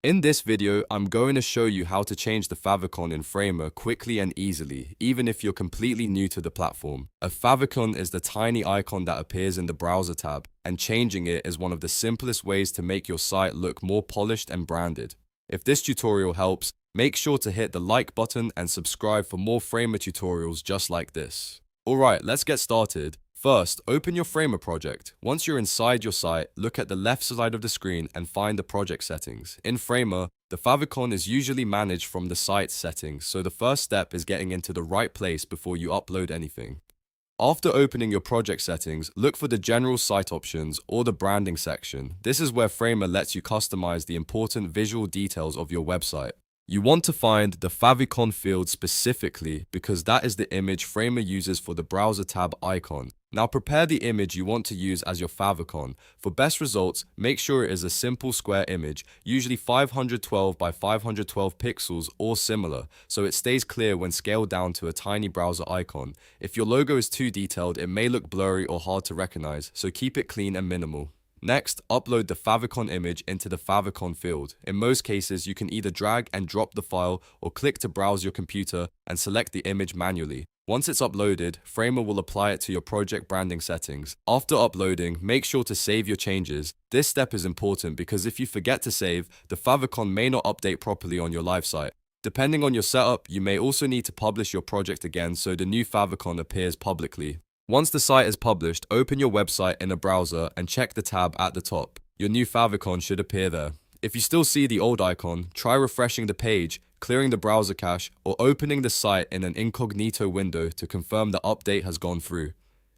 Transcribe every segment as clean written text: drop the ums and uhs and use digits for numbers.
In this video, I'm going to show you how to change the favicon in Framer quickly and easily, even if you're completely new to the platform. A favicon is the tiny icon that appears in the browser tab, and changing it is one of the simplest ways to make your site look more polished and branded. If this tutorial helps, make sure to hit the like button and subscribe for more Framer tutorials just like this. Alright, let's get started. First, open your Framer project. Once you're inside your site, look at the left side of the screen and find the project settings. In Framer, the favicon is usually managed from the site settings, so the first step is getting into the right place before you upload anything. After opening your project settings, look for the general site options or the branding section. This is where Framer lets you customize the important visual details of your website. You want to find the favicon field specifically because that is the image Framer uses for the browser tab icon. Now prepare the image you want to use as your favicon. For best results, make sure it is a simple square image, usually 512 by 512 pixels or similar, so it stays clear when scaled down to a tiny browser icon. If your logo is too detailed, it may look blurry or hard to recognize, so keep it clean and minimal. Next, upload the favicon image into the favicon field. In most cases, you can either drag and drop the file or click to browse your computer and select the image manually. Once it's uploaded, Framer will apply it to your project branding settings. After uploading, make sure to save your changes. This step is important because if you forget to save, the favicon may not update properly on your live site. Depending on your setup, you may also need to publish your project again so the new favicon appears publicly. Once the site is published, open your website in a browser and check the tab at the top. Your new favicon should appear there. If you still see the old icon, try refreshing the page, clearing the browser cache, or opening the site in an incognito window to confirm the update has gone through.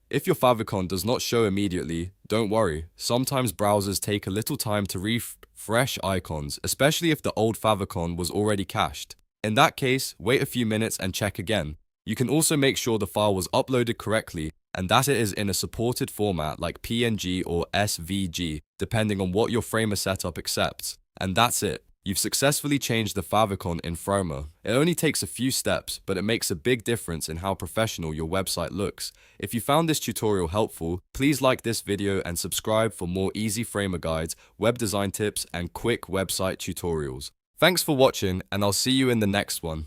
If your favicon does not show immediately, don't worry. Sometimes browsers take a little time to refresh icons, especially if the old favicon was already cached. In that case, wait a few minutes and check again. You can also make sure the file was uploaded correctly and that it is in a supported format like PNG or SVG, depending on what your Framer setup accepts. And that's it. You've successfully changed the favicon in Framer. It only takes a few steps, but it makes a big difference in how professional your website looks. If you found this tutorial helpful, please like this video and subscribe for more easy Framer guides, web design tips, and quick website tutorials. Thanks for watching, and I'll see you in the next one.